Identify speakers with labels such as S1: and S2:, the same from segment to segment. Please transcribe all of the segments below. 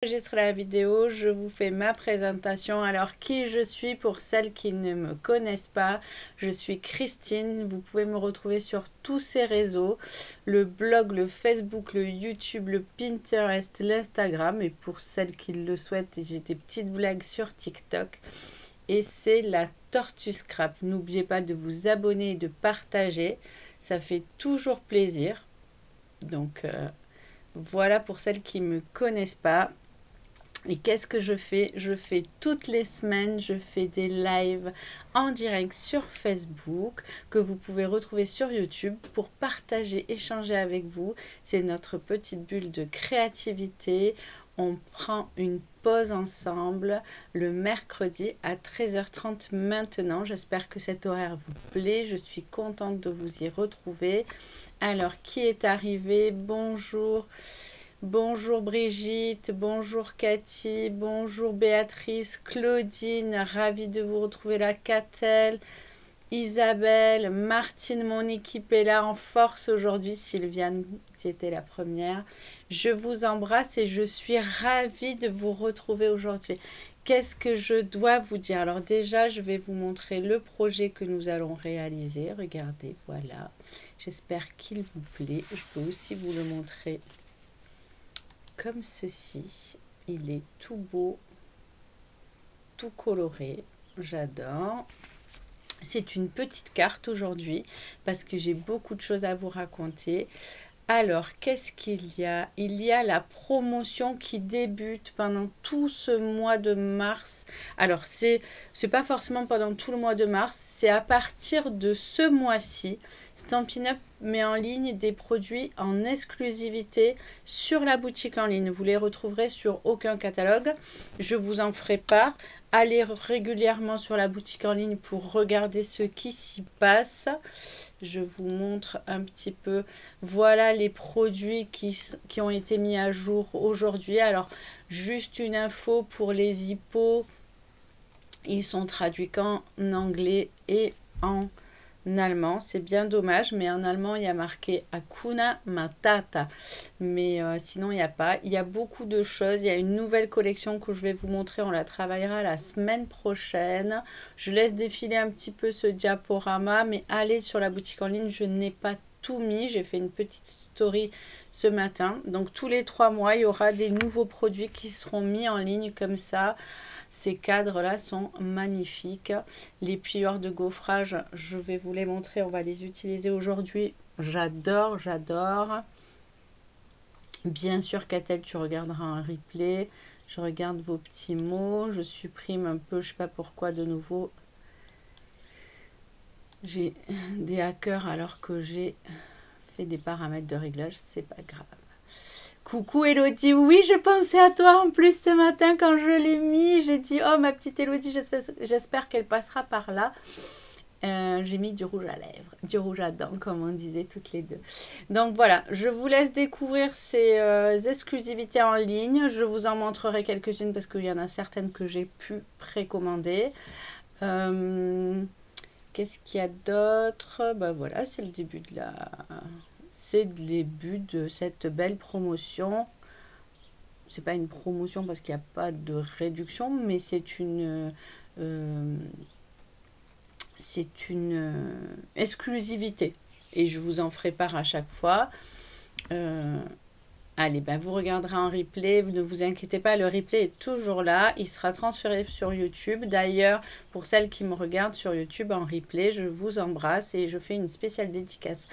S1: J'enregistre la vidéo, je vous fais ma présentation. Alors, qui je suis pour celles qui ne me connaissent pas? Je suis Christine. Vous pouvez me retrouver sur tous ces réseaux, le blog, le Facebook, le YouTube, le Pinterest, l'Instagram. Et pour celles qui le souhaitent, j'ai des petites blagues sur TikTok. Et c'est la Tortue Scrap. N'oubliez pas de vous abonner et de partager. Ça fait toujours plaisir. Donc, voilà pour celles qui ne me connaissent pas. Et qu'est-ce que je fais? Je fais toutes les semaines, je fais des lives en direct sur Facebook que vous pouvez retrouver sur YouTube pour partager, échanger avec vous. C'est notre petite bulle de créativité. On prend une pause ensemble le mercredi à 13h30 maintenant. J'espère que cet horaire vous plaît. Je suis contente de vous y retrouver. Alors, qui est arrivé? Bonjour. Bonjour Brigitte, bonjour Cathy, bonjour Béatrice, Claudine, ravie de vous retrouver là, Catel, Isabelle, Martine, mon équipe est là en force aujourd'hui, Sylviane qui était la première. Je vous embrasse et je suis ravie de vous retrouver aujourd'hui. Qu'est-ce que je dois vous dire? Alors déjà, je vais vous montrer le projet que nous allons réaliser. Regardez, voilà. J'espère qu'il vous plaît. Je peux aussi vous le montrer comme ceci. Il est tout beau, tout coloré. J'adore. C'est une petite carte aujourd'hui parce que j'ai beaucoup de choses à vous raconter. Alors, qu'est-ce qu'il y a? Il y a la promotion qui débute pendant tout ce mois de mars. Alors, c'est pas forcément pendant tout le mois de mars, c'est à partir de ce mois-ci. Stampin' Up met en ligne des produits en exclusivité sur la boutique en ligne. Vous les retrouverez sur aucun catalogue. Je vous en ferai part. Allez régulièrement sur la boutique en ligne pour regarder ce qui s'y passe. Je vous montre un petit peu. Voilà les produits qui ont été mis à jour aujourd'hui. Alors, juste une info pour les hippos. Ils sont traduits qu'en anglais et en allemand. C'est bien dommage, mais en allemand, il y a marqué Hakuna Matata. Mais sinon, il n'y a pas. Il y a beaucoup de choses. Il y a une nouvelle collection que je vais vous montrer. On la travaillera la semaine prochaine. Je laisse défiler un petit peu ce diaporama, mais allez sur la boutique en ligne. Je n'ai pas tout mis. J'ai fait une petite story ce matin. Donc, tous les 3 mois, il y aura des nouveaux produits qui seront mis en ligne comme ça. Ces cadres-là sont magnifiques. Les plieurs de gaufrage, je vais vous les montrer. On va les utiliser aujourd'hui. J'adore, j'adore. Bien sûr, Catel, tu regarderas un replay. Je regarde vos petits mots. Je supprime un peu, je ne sais pas pourquoi de nouveau. J'ai des hackers alors que j'ai fait des paramètres de réglage. C'est pas grave. Coucou Elodie, oui je pensais à toi en plus ce matin quand je l'ai mis, j'ai dit oh ma petite Elodie, j'espère qu'elle passera par là. J'ai mis du rouge à lèvres, du rouge à dents comme on disait toutes les deux. Donc voilà, je vous laisse découvrir ces exclusivités en ligne, je vous en montrerai quelques-unes parce qu'il y en a certaines que j'ai pu précommander. Qu'est-ce qu'il y a d'autre? Ben voilà, c'est le début de la... C'est le début de cette belle promotion. C'est pas une promotion parce qu'il n'y a pas de réduction, mais c'est une exclusivité. Et je vous en ferai part à chaque fois. Allez, ben vous regarderez en replay. Ne vous inquiétez pas, le replay est toujours là. Il sera transféré sur YouTube. D'ailleurs, pour celles qui me regardent sur YouTube en replay, je vous embrasse et je fais une spéciale dédicace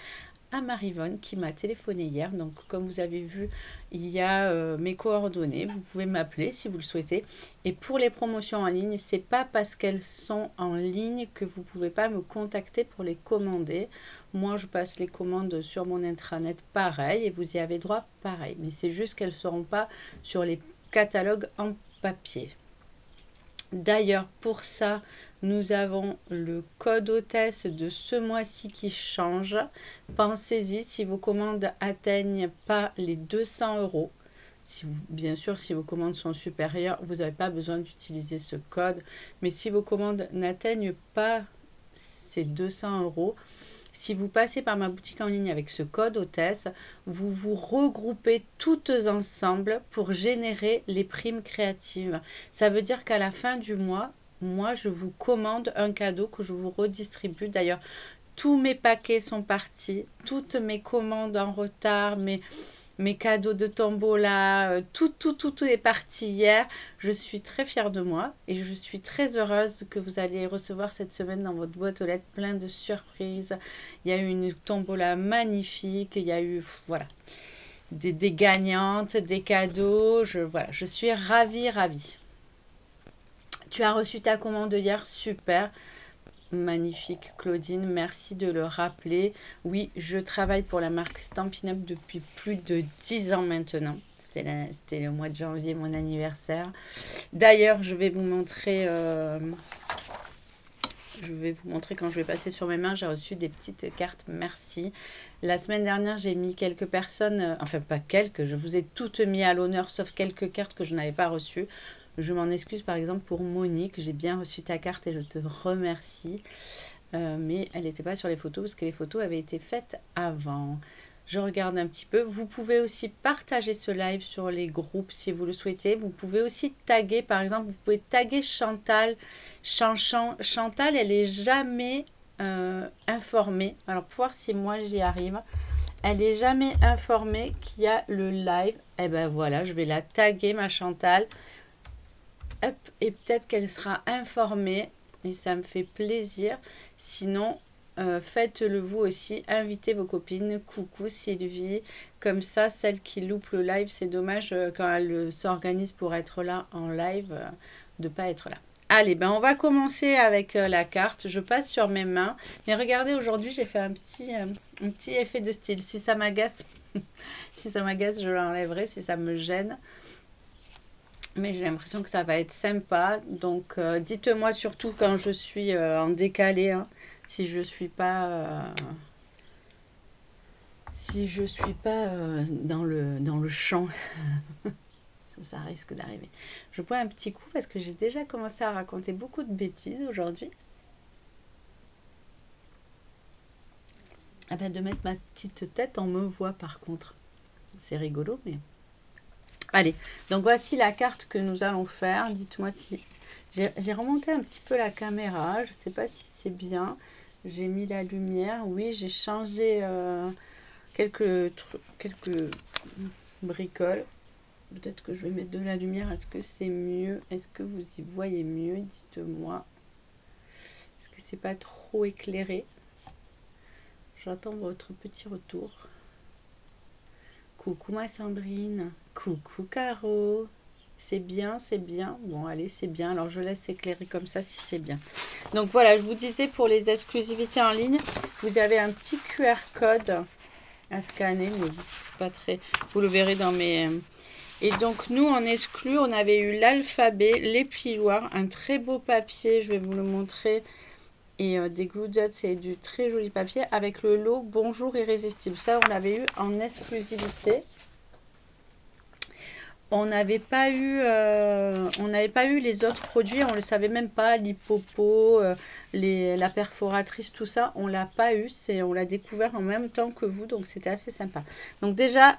S1: à Marivonne qui m'a téléphoné hier. Donc comme vous avez vu, il y a mes coordonnées. Vous pouvez m'appeler si vous le souhaitez. Et pour les promotions en ligne, c'est pas parce qu'elles sont en ligne que vous pouvez pas me contacter pour les commander. Moi, je passe les commandes sur mon intranet pareil et vous y avez droit pareil. Mais c'est juste qu'elles ne seront pas sur les catalogues en papier. D'ailleurs, pour ça, nous avons le code hôtesse de ce mois-ci qui change. Pensez-y, si vos commandes atteignent pas les 200 €, bien sûr, si vos commandes sont supérieures, vous n'avez pas besoin d'utiliser ce code. Mais si vos commandes n'atteignent pas ces 200 €, Si vous passez par ma boutique en ligne avec ce code hôtesse, vous vous regroupez toutes ensemble pour générer les primes créatives. Ça veut dire qu'à la fin du mois, moi, je vous commande un cadeau que je vous redistribue. D'ailleurs, tous mes paquets sont partis, toutes mes commandes en retard, mes cadeaux de tombola, tout est parti hier. Je suis très fière de moi et je suis très heureuse que vous allez recevoir cette semaine dans votre boîte aux lettres plein de surprises. Il y a eu une tombola magnifique, il y a eu, voilà, des gagnantes, des cadeaux. Voilà, je suis ravie. Tu as reçu ta commande hier, super. Magnifique Claudine, merci de le rappeler. Oui, je travaille pour la marque Stampin' Up depuis plus de 10 ans maintenant. C'était le mois de janvier, mon anniversaire. D'ailleurs, je vais vous montrer quand je vais passer sur mes mains, j'ai reçu des petites cartes merci. La semaine dernière, j'ai mis quelques personnes, enfin pas quelques, je vous ai toutes mis à l'honneur, sauf quelques cartes que je n'avais pas reçues. Je m'en excuse par exemple pour Monique, j'ai bien reçu ta carte et je te remercie. Mais elle n'était pas sur les photos parce que les photos avaient été faites avant. Je regarde un petit peu. Vous pouvez aussi partager ce live sur les groupes si vous le souhaitez. Vous pouvez aussi taguer, par exemple, vous pouvez taguer Chantal. Chantal, elle n'est jamais informée. Alors, pour voir si moi j'y arrive. Elle n'est jamais informée qu'il y a le live. Et ben voilà, je vais la taguer, ma Chantal. Hop, et peut-être qu'elle sera informée et ça me fait plaisir. Sinon, faites-le vous aussi. Invitez vos copines. Coucou Sylvie. Comme ça, celle qui loupe le live, c'est dommage quand elle s'organise pour être là en live, de ne pas être là. Allez, ben on va commencer avec la carte. Je passe sur mes mains. Mais regardez, aujourd'hui, j'ai fait un petit effet de style. Si ça m'agace, si ça m'agace, je l'enlèverai. Si ça me gêne. Mais j'ai l'impression que ça va être sympa. Donc, dites-moi surtout quand je suis en décalé. Hein, si je suis pas... dans le champ. Ça risque d'arriver. Je bois un petit coup parce que j'ai déjà commencé à raconter beaucoup de bêtises aujourd'hui. Ah ben, de mettre ma petite tête en me voit par contre. C'est rigolo, mais... Allez, donc voici la carte que nous allons faire. Dites-moi si... J'ai remonté un petit peu la caméra. Je ne sais pas si c'est bien. J'ai mis la lumière. Oui, j'ai changé quelques bricoles. Peut-être que je vais mettre de la lumière. Est-ce que c'est mieux? Est-ce que vous y voyez mieux? Dites-moi. Est-ce que c'est pas trop éclairé? J'attends votre petit retour. Coucou ma Sandrine. Coucou Caro. C'est bien, c'est bien. Bon, allez, c'est bien. Alors, je laisse éclairer comme ça si c'est bien. Donc, voilà, je vous disais pour les exclusivités en ligne, vous avez un petit QR code à scanner. Mais c'est pas très... Vous le verrez dans mes... Et donc, nous, en exclu, on avait eu l'alphabet, l'épiloire, un très beau papier. Je vais vous le montrer. Et des glue dots, c'est du très joli papier avec le lot Bonjour Irrésistible. Ça, on l'avait eu en exclusivité. On n'avait pas eu les autres produits, on ne le savait même pas, l'hippopo, la perforatrice, tout ça, on l'a pas eu, on l'a découvert en même temps que vous, donc c'était assez sympa. Donc déjà,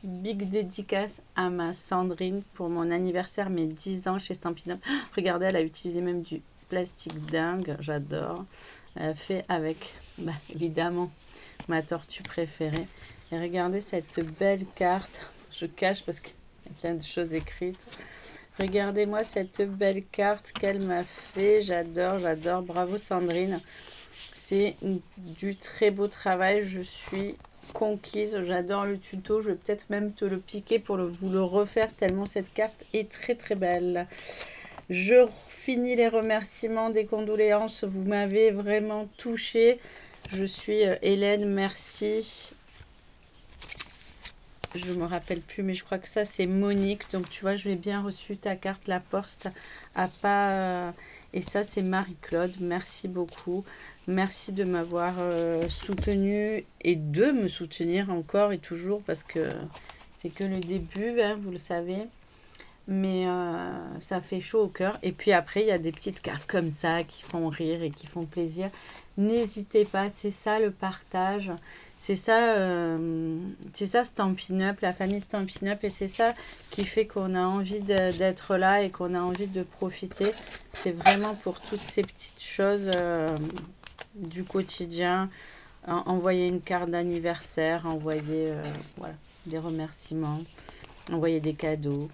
S1: big dédicace à ma Sandrine pour mon anniversaire, mes 10 ans chez Stampin' Up. Regardez, elle a utilisé même du plastique dingue, j'adore. Elle a fait avec, évidemment, ma tortue préférée. Et regardez cette belle carte. Je cache parce qu'il y a plein de choses écrites. Regardez-moi cette belle carte qu'elle m'a fait. J'adore, j'adore. Bravo Sandrine. C'est du très beau travail. Je suis conquise. J'adore le tuto. Je vais peut-être même te le piquer pour vous le refaire tellement cette carte est très très belle. Je finis les remerciements, des condoléances. Vous m'avez vraiment touchée. Je suis Hélène, merci. Je me rappelle plus, mais je crois que ça c'est Monique. Donc tu vois, je l'ai bien reçu ta carte, la poste a pas. Et ça c'est Marie-Claude. Merci beaucoup. Merci de m'avoir soutenue et de me soutenir encore et toujours parce que c'est que le début, hein, vous le savez. Mais ça fait chaud au cœur. Et puis après, il y a des petites cartes comme ça qui font rire et qui font plaisir. N'hésitez pas, c'est ça le partage. C'est ça Stampin' Up, la famille Stampin' Up. Et c'est ça qui fait qu'on a envie d'être là et qu'on a envie de profiter. C'est vraiment pour toutes ces petites choses du quotidien. Envoyer une carte d'anniversaire, envoyer voilà, des remerciements, envoyer des cadeaux.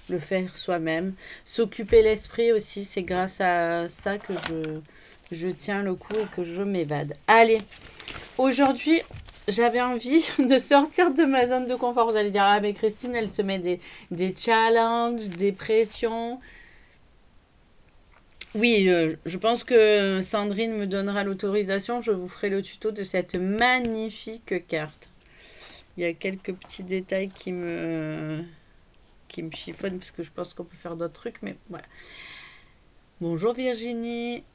S1: Le faire soi-même, s'occuper l'esprit aussi, c'est grâce à ça que je tiens le coup et que je m'évade. Allez, aujourd'hui, j'avais envie de sortir de ma zone de confort. Vous allez dire, ah mais Christine, elle se met des challenges, des pressions. Oui, je pense que Sandrine me donnera l'autorisation, je vous ferai le tuto de cette magnifique carte. Il y a quelques petits détails qui me chiffonne parce que je pense qu'on peut faire d'autres trucs, mais voilà. Bonjour Virginie.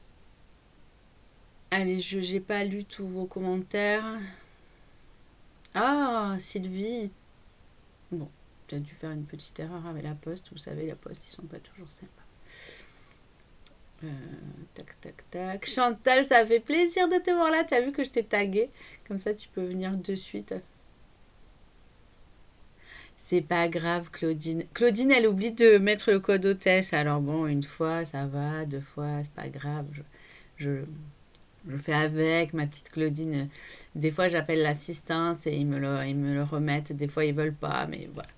S1: Allez, je n'ai pas lu tous vos commentaires. Ah, Sylvie. Bon, tu as dû faire une petite erreur avec la poste. Vous savez, la poste, ils sont pas toujours sympas. Tac, tac, tac. Chantal, ça fait plaisir de te voir là. Tu as vu que je t'ai tagué. Comme ça, tu peux venir de suite. C'est pas grave, Claudine. Claudine, elle oublie de mettre le code hôtesse. Alors bon, une fois, ça va. Deux fois, c'est pas grave. Je fais avec ma petite Claudine. Des fois, j'appelle l'assistance et ils me le remettent. Des fois, ils veulent pas, mais voilà.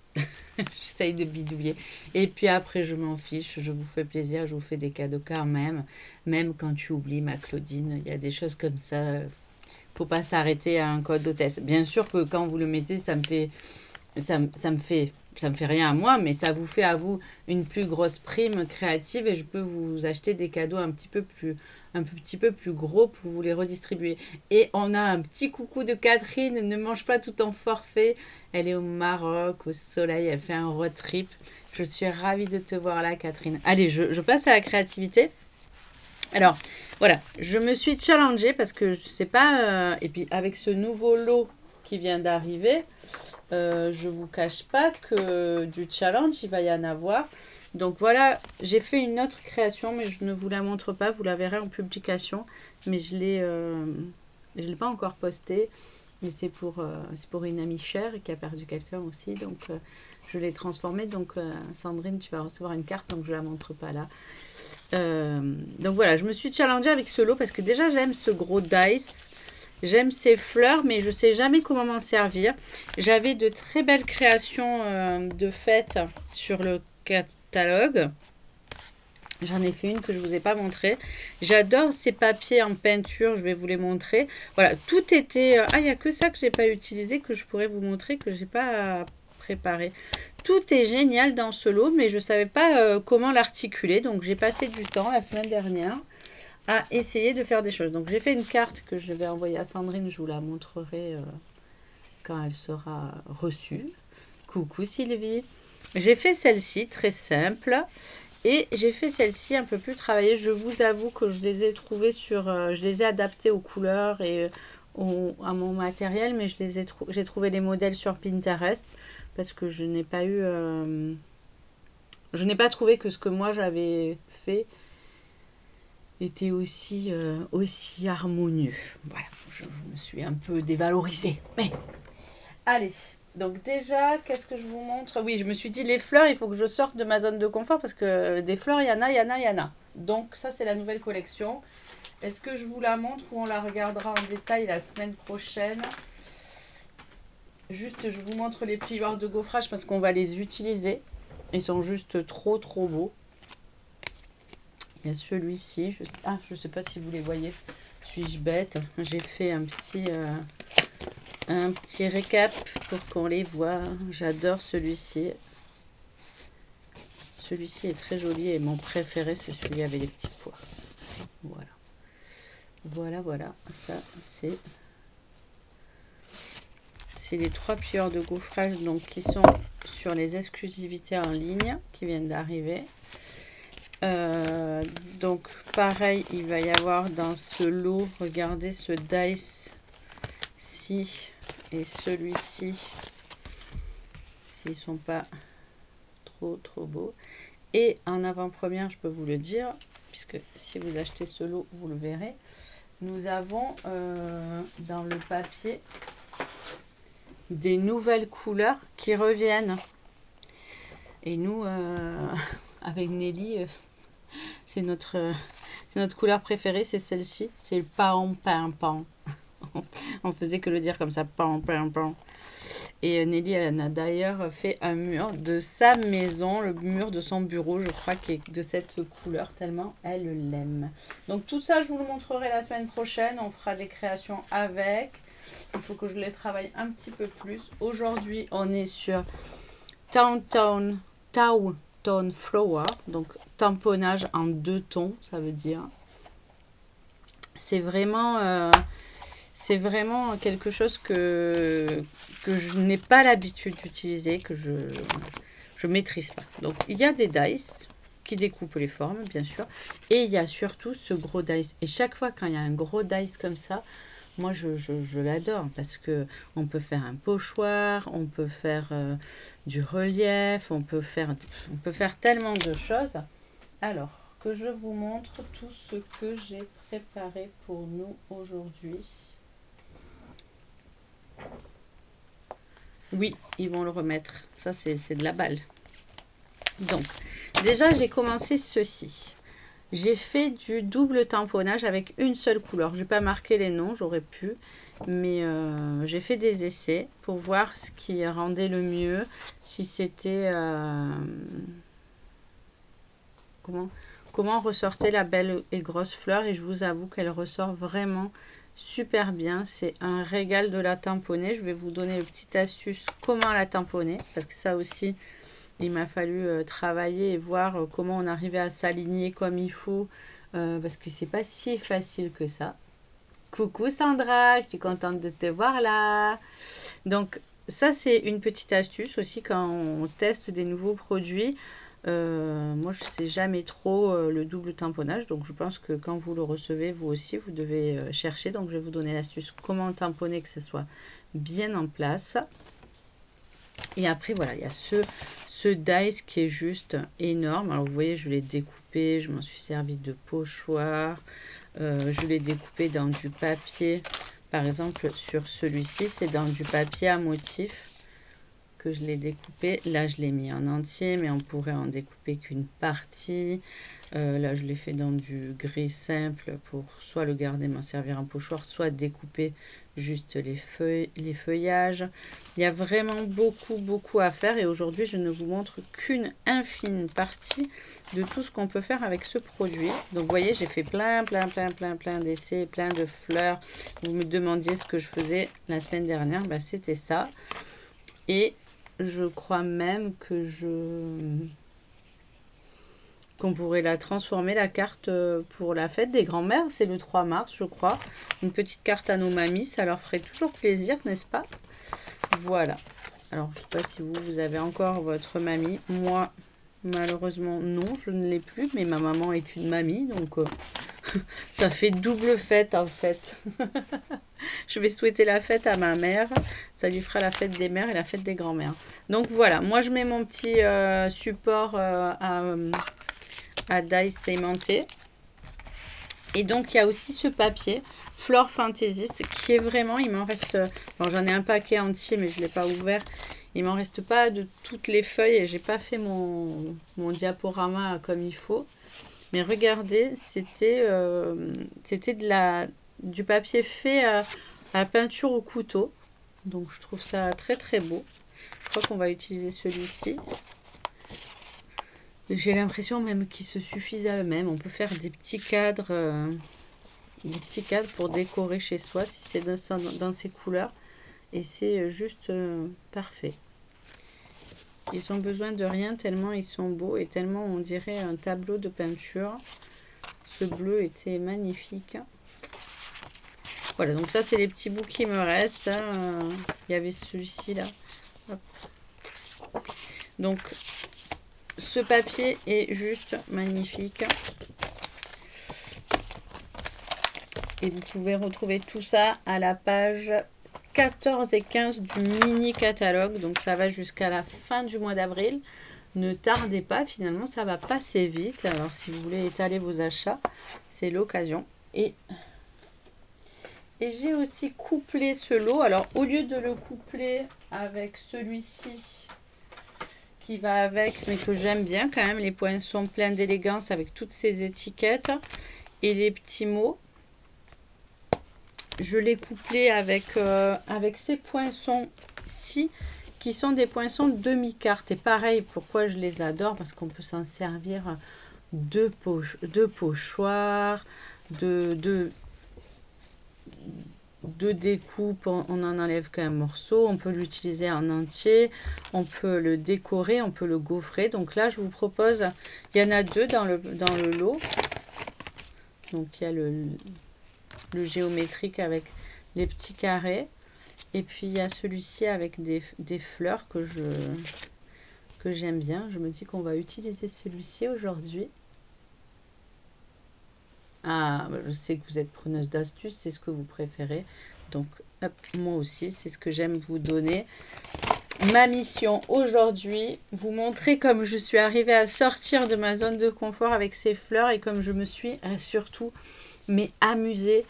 S1: J'essaye de bidouiller. Et puis après, je m'en fiche. Je vous fais plaisir. Je vous fais des cadeaux quand même. Même quand tu oublies ma Claudine, il y a des choses comme ça. Faut pas s'arrêter à un code hôtesse. Bien sûr que quand vous le mettez, ça me fait rien à moi, mais ça vous fait à vous une plus grosse prime créative et je peux vous acheter des cadeaux un petit peu plus gros pour vous les redistribuer. Et on a un petit coucou de Catherine, ne mange pas tout en forfait. Elle est au Maroc, au soleil, elle fait un road trip. Je suis ravie de te voir là, Catherine. Allez, je passe à la créativité. Alors, voilà, je me suis challengée parce que je sais pas... et puis, avec ce nouveau lot qui vient d'arriver, je vous cache pas que du challenge, il va y en avoir. Donc voilà, j'ai fait une autre création, mais je ne vous la montre pas. Vous la verrez en publication. Mais je l'ai pas encore postée. Mais c'est pour une amie chère qui a perdu quelqu'un aussi. Donc je l'ai transformée. Donc Sandrine, tu vas recevoir une carte. Donc je ne la montre pas là. Donc voilà, je me suis challengée avec ce lot parce que déjà j'aime ce gros dice. J'aime ces fleurs, mais je ne sais jamais comment m'en servir. J'avais de très belles créations de fêtes sur le catalogue. J'en ai fait une que je ne vous ai pas montrée. J'adore ces papiers en peinture, je vais vous les montrer. Voilà, tout était... Ah, il n'y a que ça que je n'ai pas utilisé, que je pourrais vous montrer, que je n'ai pas préparé. Tout est génial dans ce lot, mais je ne savais pas comment l'articuler. Donc, j'ai passé du temps la semaine dernière à essayer de faire des choses. Donc, j'ai fait une carte que je vais envoyer à Sandrine. Je vous la montrerai quand elle sera reçue. Coucou Sylvie. J'ai fait celle-ci, très simple. Et j'ai fait celle-ci un peu plus travaillée. Je vous avoue que je les ai trouvées je les ai adaptées aux couleurs et à mon matériel. Mais j'ai trouvé les modèles sur Pinterest parce que je n'ai pas eu... je n'ai pas trouvé que ce que moi j'avais fait était aussi harmonieux. Voilà, je me suis un peu dévalorisée. Mais allez, donc déjà, qu'est-ce que je vous montre? Oui, je me suis dit, les fleurs, il faut que je sorte de ma zone de confort parce que des fleurs, il y en a. Donc ça, c'est la nouvelle collection. Est-ce que je vous la montre ou on la regardera en détail la semaine prochaine? Juste, je vous montre les plioirs de gaufrage parce qu'on va les utiliser. Ils sont juste trop beaux. Il y a celui-ci. Je ne sais pas si vous les voyez. Suis-je bête? J'ai fait un petit récap pour qu'on les voit. J'adore celui-ci. Celui-ci est très joli et mon préféré, c'est celui avec les petits pois. Voilà. Ça, c'est les 3 plieurs de gaufrage donc, qui sont sur les exclusivités en ligne qui viennent d'arriver. Donc pareil, il va y avoir dans ce lot, regardez ce dice-ci et celui-ci, s'ils sont pas trop beau. Et en avant-première, je peux vous le dire, puisque si vous achetez ce lot, vous le verrez. Nous avons dans le papier des nouvelles couleurs qui reviennent. Et nous, avec Nelly, c'est notre couleur préférée, c'est celle-ci. C'est le pan. On faisait que le dire comme ça, pan. Et Nelly, elle en a d'ailleurs fait un mur de sa maison, le mur de son bureau, je crois, qui est de cette couleur, tellement elle l'aime. Donc tout ça, je vous le montrerai la semaine prochaine. On fera des créations avec. Il faut que je les travaille un petit peu plus. Aujourd'hui, on est sur Town Flower, donc tamponnage en 2 tons, ça veut dire. C'est vraiment quelque chose que je n'ai pas l'habitude d'utiliser, que je maîtrise pas. Donc il y a des dice qui découpent les formes, bien sûr, et il y a surtout ce gros dice. Et chaque fois quand il y a un gros dice comme ça, moi je l'adore, parce que on peut faire un pochoir, on peut faire du relief, on peut faire tellement de choses. Alors que je vous montre tout ce que j'ai préparé pour nous aujourd'hui. Oui, ils vont le remettre. Ça, c'est de la balle. Donc, déjà, j'ai commencé ceci. J'ai fait du double tamponnage avec une seule couleur. Je n'ai pas marqué les noms, j'aurais pu. Mais j'ai fait des essais pour voir ce qui rendait le mieux. Si c'était... comment ressortait la belle et grosse fleur. Et je vous avoue qu'elle ressort vraiment super bien. C'est un régal de la tamponner. Je vais vous donner une petite astuce comment la tamponner, parce que ça aussi il m'a fallu travailler et voir comment on arrivait à s'aligner comme il faut, parce que c'est pas si facile que ça. Coucou Sandra, je suis contente de te voir là. Donc ça, c'est une petite astuce aussi quand on teste des nouveaux produits. Moi je sais jamais trop le double tamponnage, donc je pense que quand vous le recevez, vous aussi vous devez chercher. Donc je vais vous donner l'astuce comment tamponner, que ce soit bien en place. Et après voilà, il y a ce dice qui est juste énorme. Alors vous voyez, je l'ai découpé, je m'en suis servi de pochoir, je l'ai découpé dans du papier. Par exemple sur celui-ci, c'est dans du papier à motif que je l'ai découpé. Là je l'ai mis en entier, mais on pourrait en découper qu'une partie. Là je l'ai fait dans du gris simple pour soit le garder, m'en servir en pochoir, soit découper juste les feuillages. Il y a vraiment beaucoup à faire, et aujourd'hui je ne vous montre qu'une infime partie de tout ce qu'on peut faire avec ce produit. Donc vous voyez, j'ai fait plein d'essais, plein de fleurs. Vous me demandiez ce que je faisais la semaine dernière, bah, c'était ça. Et je crois même que qu'on pourrait la transformer, la carte, pour la fête des grands-mères. C'est le 3 mars, je crois. Une petite carte à nos mamies, ça leur ferait toujours plaisir, n'est-ce pas? Voilà. Alors, je ne sais pas si vous avez encore votre mamie. Moi, malheureusement, non, je ne l'ai plus. Mais ma maman est une mamie, donc ça fait double fête, en fait. Je vais souhaiter la fête à ma mère. Ça lui fera la fête des mères et la fête des grands-mères. Donc, voilà. Moi, je mets mon petit support à dice aimanté. Et donc il y a aussi ce papier Flore Fantaisiste qui est vraiment, il m'en reste, bon, j'en ai un paquet entier mais je l'ai pas ouvert, il m'en reste pas de toutes les feuilles et j'ai pas fait mon diaporama comme il faut. Mais regardez, c'était du papier fait à la peinture au couteau, donc je trouve ça très beau. Je crois qu'on va utiliser celui-ci. J'ai l'impression même qu'ils se suffisent à eux-mêmes. On peut faire des petits cadres pour décorer chez soi si c'est dans ces couleurs. Et c'est juste parfait. Ils ont besoin de rien tellement ils sont beaux et tellement on dirait un tableau de peinture. Ce bleu était magnifique. Voilà, donc ça c'est les petits bouts qui me restent. Il y avait celui-ci là. Hop. Donc ce papier est juste magnifique. Et vous pouvez retrouver tout ça à la page 14 et 15 du mini catalogue. Donc ça va jusqu'à la fin du mois d'avril. ne tardez pas, finalement ça va passer vite. Alors si vous voulez étaler vos achats, c'est l'occasion. Et j'ai aussi couplé ce lot. Alors au lieu de le coupler avec celui-ci qui va avec, mais que j'aime bien quand même, les poinçons pleins d'élégance avec toutes ces étiquettes et les petits mots, je l'ai couplé avec, avec ces poinçons-ci qui sont des poinçons demi-carte. Et pareil, pourquoi je les adore? Parce qu'on peut s'en servir de pochoirs, de découpe, on en enlève qu'un morceau, on peut l'utiliser en entier, on peut le décorer, on peut le gaufrer. Donc là je vous propose, il y en a deux dans le lot. Donc il y a le géométrique avec les petits carrés, et puis il y a celui-ci avec des fleurs que j'aime bien. Je me dis qu'on va utiliser celui-ci aujourd'hui. Ah, je sais que vous êtes preneuse d'astuces, c'est ce que vous préférez. Donc, hop, moi aussi, c'est ce que j'aime vous donner. Ma mission aujourd'hui, vous montrer comme je suis arrivée à sortir de ma zone de confort avec ces fleurs et comme je me suis surtout amusée.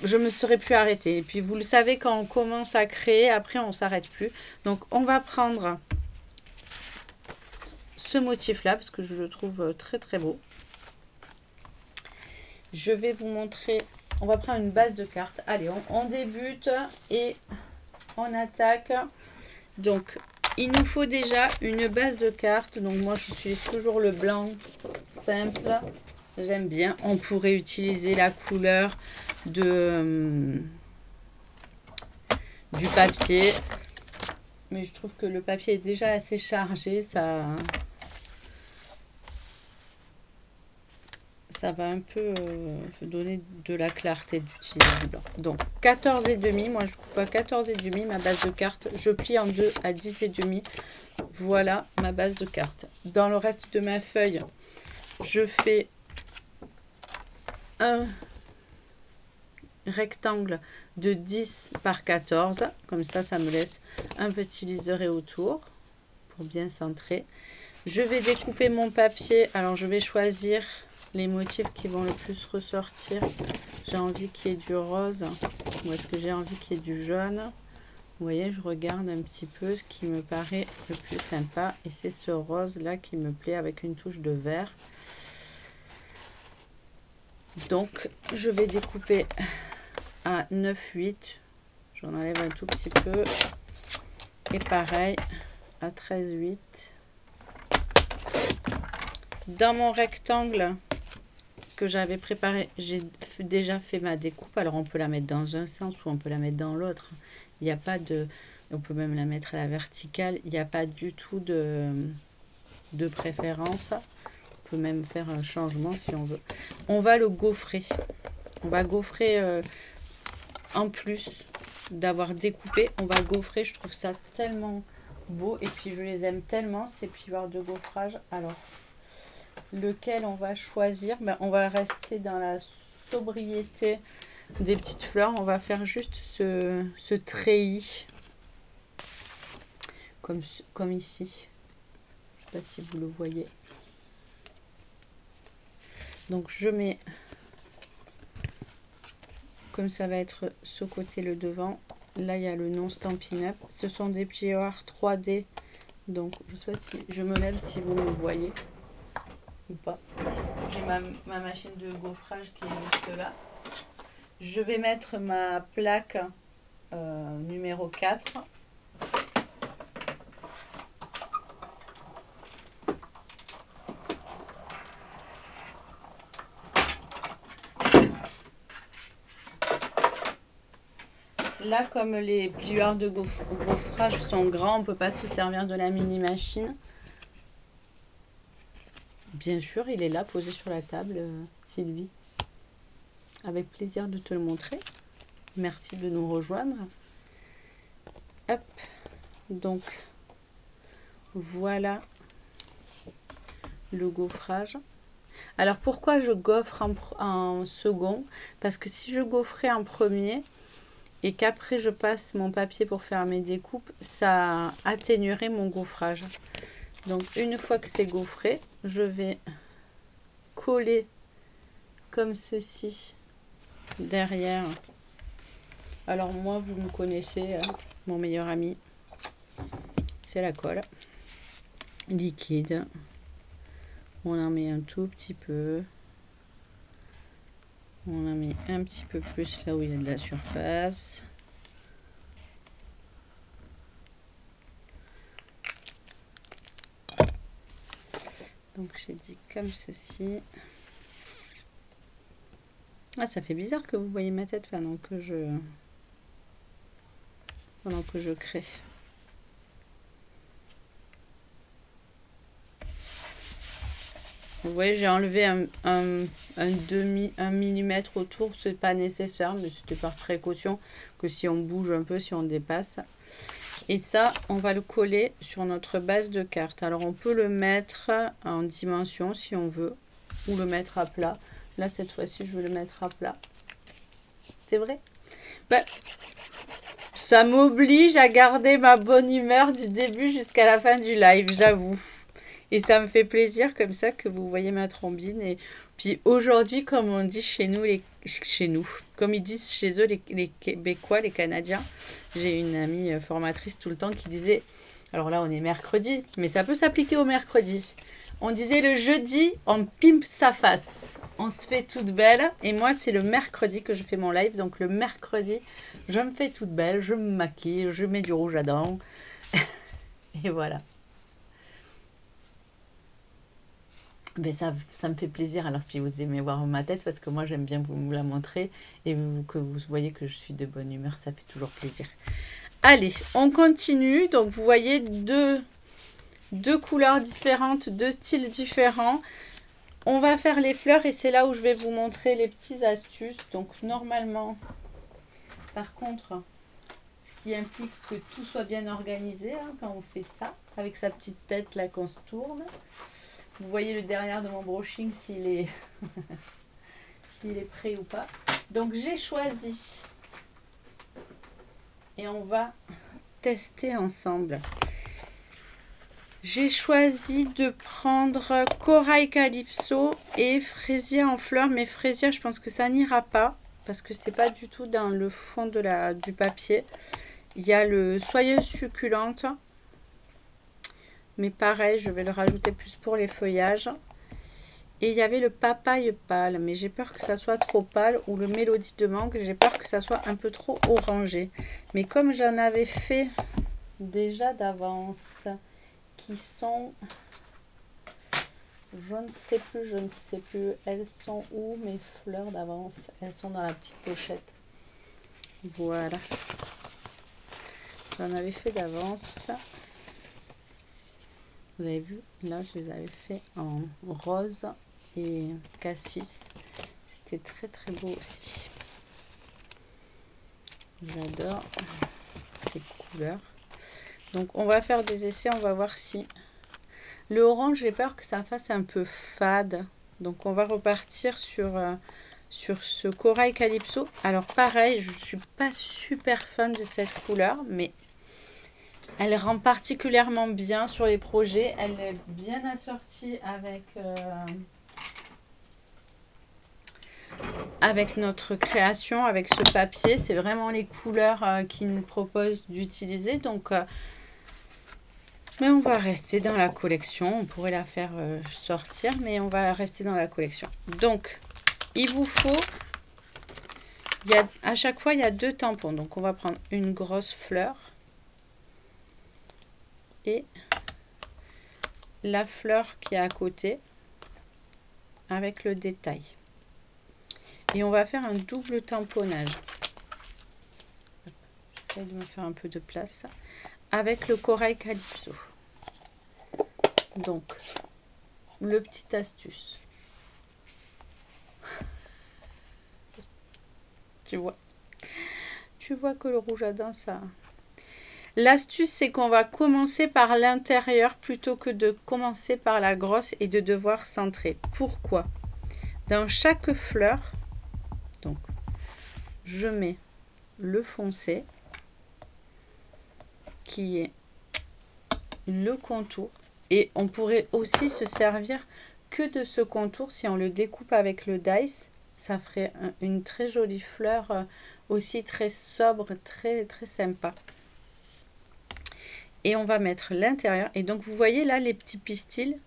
S1: Je me serais plus arrêtée. Et puis, vous le savez, quand on commence à créer, après, on ne s'arrête plus. Donc, on va prendre ce motif-là parce que je le trouve très, très beau. Je vais vous montrer, on va prendre une base de cartes. Allez, on débute et on attaque. Donc, il nous faut déjà une base de cartes. Donc, moi, j'utilise toujours le blanc simple. J'aime bien. On pourrait utiliser la couleur du papier. Mais je trouve que le papier est déjà assez chargé. Ça va un peu donner de la clarté d'utiliser du blanc. Donc 14,5, moi je coupe à 14,5 ma base de carte. Je plie en deux à 10,5. Voilà ma base de carte. Dans le reste de ma feuille, je fais un rectangle de 10 par 14. Comme ça, ça me laisse un petit liseré autour pour bien centrer. Je vais découper mon papier. Alors je vais choisir les motifs qui vont le plus ressortir. J'ai envie qu'il y ait du rose ou est-ce que j'ai envie qu'il y ait du jaune? Vous voyez, je regarde un petit peu ce qui me paraît le plus sympa et c'est ce rose là qui me plaît avec une touche de vert. Donc je vais découper à 9,8. J'en enlève un tout petit peu et pareil à 13,8. Dans mon rectangle que j'avais préparé, j'ai déjà fait ma découpe. Alors on peut la mettre dans un sens ou on peut la mettre dans l'autre. Il n'y a pas de... On peut même la mettre à la verticale. Il n'y a pas du tout de préférence. On peut même faire un changement si on veut. On va le gaufrer. On va gaufrer en plus d'avoir découpé. On va gaufrer. Je trouve ça tellement beau. Et puis je les aime tellement, ces plioirs de gaufrage. Alors... lequel on va choisir? On va rester dans la sobriété des petites fleurs. On va faire juste ce treillis comme ici. Je ne sais pas si vous le voyez. Donc je mets, comme ça va être ce côté le devant, là il y a le nom Stampin' Up. Ce sont des plioirs 3D. Donc je ne sais pas si je me lève si vous me voyez ou pas. J'ai ma machine de gaufrage qui est juste là. Je vais mettre ma plaque numéro 4. Là, comme les plioirs de gaufrage sont grands, on ne peut pas se servir de la mini machine. Bien sûr, il est là, posé sur la table, Sylvie. Avec plaisir de te le montrer. Merci de nous rejoindre. Hop. Donc, voilà le gaufrage. Alors, pourquoi je gaufre en second? Parce que si je gaufrais en premier et qu'après je passe mon papier pour faire mes découpes, ça atténuerait mon gaufrage. Donc une fois que c'est gaufré, je vais coller comme ceci derrière. Alors moi, vous me connaissez, mon meilleur ami, c'est la colle liquide. On en met un tout petit peu. On en met un petit peu plus là où il y a de la surface. Donc j'ai dit comme ceci. Ah, ça fait bizarre que vous voyez ma tête pendant que je crée. Vous voyez, j'ai enlevé un millimètre autour, c'est pas nécessaire, mais c'était par précaution que si on bouge un peu, si on dépasse. Et ça, on va le coller sur notre base de carte. Alors on peut le mettre en dimension si on veut, ou le mettre à plat. Là, cette fois-ci, je vais le mettre à plat. C'est vrai? Ben, ça m'oblige à garder ma bonne humeur du début jusqu'à la fin du live, j'avoue. Et ça me fait plaisir comme ça que vous voyez ma trombine. Et puis aujourd'hui, comme on dit chez nous, comme ils disent chez eux, les Québécois, les Canadiens, j'ai une amie formatrice tout le temps qui disait, alors là on est mercredi, mais ça peut s'appliquer au mercredi. On disait le jeudi, on pimpe sa face. On se fait toute belle. Et moi, c'est le mercredi que je fais mon live. Donc le mercredi, je me fais toute belle, je me maquille, je mets du rouge à dents. Et voilà. Ben ça me fait plaisir alors si vous aimez voir ma tête parce que moi j'aime bien vous la montrer et que vous voyez que je suis de bonne humeur, ça fait toujours plaisir. Allez, on continue. Donc vous voyez deux couleurs différentes, deux styles différents. On va faire les fleurs et c'est là où je vais vous montrer les petites astuces. Donc normalement, par contre, ce qui implique que tout soit bien organisé quand on fait ça, avec sa petite tête là qu'on se tourne. Vous voyez le derrière de mon brushing s'il est, s'il est prêt ou pas. Donc j'ai choisi et on va tester ensemble. J'ai choisi de prendre Corail Calypso et Fraisier en fleurs. Mais Fraisier, je pense que ça n'ira pas parce que c'est pas du tout dans le fond du papier. Il y a le Soyeuse Succulente. Mais pareil, je vais le rajouter plus pour les feuillages. Et il y avait le Papaye pâle, mais j'ai peur que ça soit trop pâle. Ou le Mélodie de mangue, j'ai peur que ça soit un peu trop orangé. Mais comme j'en avais fait déjà d'avance, qui sont... je ne sais plus. Elles sont où mes fleurs d'avance? Elles sont dans la petite pochette. Voilà. J'en avais fait d'avance. Vous avez vu, là je les avais fait en rose et cassis. C'était très très beau aussi. J'adore ces couleurs. Donc on va faire des essais, on va voir si... Le orange, j'ai peur que ça fasse un peu fade. Donc on va repartir sur ce Corail Calypso. Alors pareil, je ne suis pas super fan de cette couleur, mais... elle rend particulièrement bien sur les projets. Elle est bien assortie avec notre création, avec ce papier. C'est vraiment les couleurs qu'il nous propose d'utiliser. Donc, mais on va rester dans la collection. On pourrait la faire sortir, mais on va rester dans la collection. Donc, il vous faut... à chaque fois, il y a 2 tampons. Donc, on va prendre une grosse fleur. Et la fleur qui est à côté avec le détail. Et on va faire un double tamponnage. J'essaie de me faire un peu de place. Avec le Corail Calypso. Donc, le petit astuce. Tu vois que le rouge à dents, ça... L'astuce, c'est qu'on va commencer par l'intérieur plutôt que de commencer par la grosse et de devoir centrer. Pourquoi? Dans chaque fleur, donc, je mets le foncé, qui est le contour. Et on pourrait aussi se servir que de ce contour si on le découpe avec le dice. Ça ferait une très jolie fleur, aussi très sobre, très très sympa. Et on va mettre l'intérieur. Et donc vous voyez là les petits pistils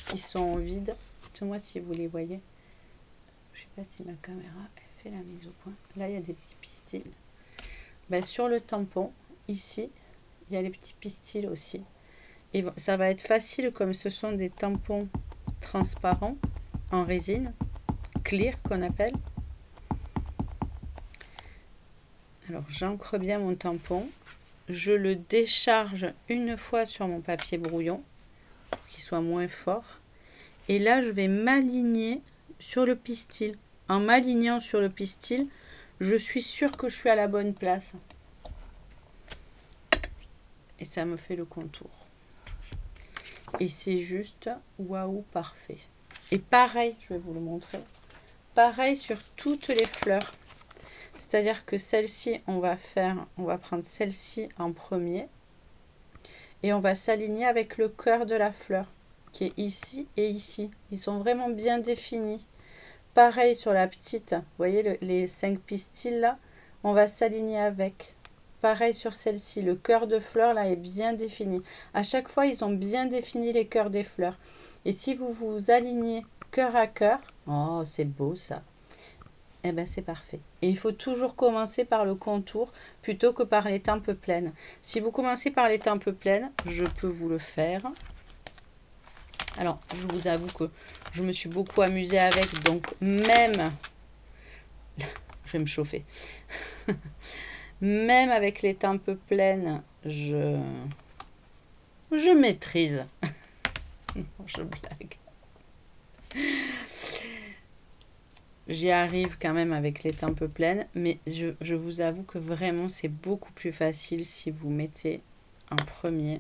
S1: qui sont vides. Dites-moi si vous les voyez. Je ne sais pas si ma caméra fait la mise au point. Là il y a des petits pistils. Ben, sur le tampon, ici, il y a les petits pistils aussi. Et ça va être facile comme ce sont des tampons transparents en résine, clear qu'on appelle. Alors j'ancre bien mon tampon. Je le décharge une fois sur mon papier brouillon pour qu'il soit moins fort. Et là, je vais m'aligner sur le pistil. En m'alignant sur le pistil, je suis sûre que je suis à la bonne place. Et ça me fait le contour. Et c'est juste waouh, parfait. Et pareil, je vais vous le montrer. Pareil sur toutes les fleurs. C'est-à-dire que celle-ci, on va prendre celle-ci en premier. Et on va s'aligner avec le cœur de la fleur, qui est ici et ici. Ils sont vraiment bien définis. Pareil sur la petite, vous voyez les 5 pistils là, on va s'aligner avec. Pareil sur celle-ci, le cœur de fleur là est bien défini. À chaque fois, ils ont bien défini les cœurs des fleurs. Et si vous vous alignez cœur à cœur, oh c'est beau ça. Eh bien c'est parfait. Et il faut toujours commencer par le contour plutôt que par les tempes pleines. Si vous commencez par les tempes pleines, je peux vous le faire. Alors, je vous avoue que je me suis beaucoup amusée avec, donc même, je vais me chauffer, même avec les tempes pleines, je maîtrise. Non, je blague. J'y arrive quand même avec les tempes pleines, mais je vous avoue que vraiment c'est beaucoup plus facile si vous mettez en premier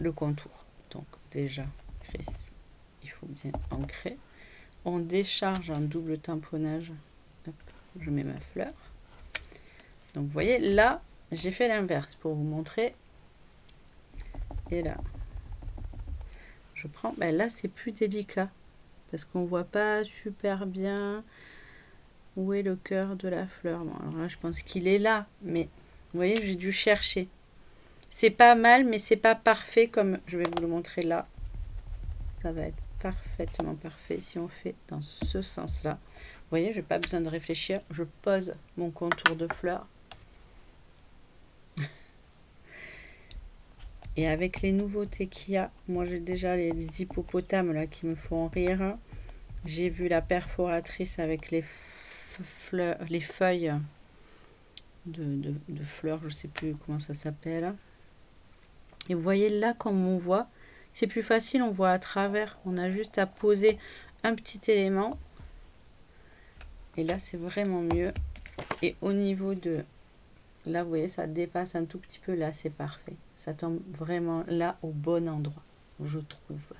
S1: le contour. Donc déjà, Chris, il faut bien ancrer. On décharge un double tamponnage. Hop, je mets ma fleur. Donc vous voyez, là, j'ai fait l'inverse pour vous montrer. Et là, je prends, ben là c'est plus délicat parce qu'on voit pas super bien où est le cœur de la fleur. Bon, alors là je pense qu'il est là, mais vous voyez, j'ai dû chercher. C'est pas mal, mais c'est pas parfait comme je vais vous le montrer là. Ça va être parfaitement parfait si on fait dans ce sens là. Vous voyez, j'ai pas besoin de réfléchir, je pose mon contour de fleur. Et avec les nouveautés qu'il y a, moi j'ai déjà les hippopotames là qui me font rire. J'ai vu la perforatrice avec les feuilles de fleurs, je sais plus comment ça s'appelle. Et vous voyez là comme on voit, c'est plus facile, on voit à travers. On a juste à poser un petit élément. Et là c'est vraiment mieux. Et au niveau de... Là vous voyez, ça dépasse un tout petit peu, là c'est parfait. Ça tombe vraiment là au bon endroit, je trouve.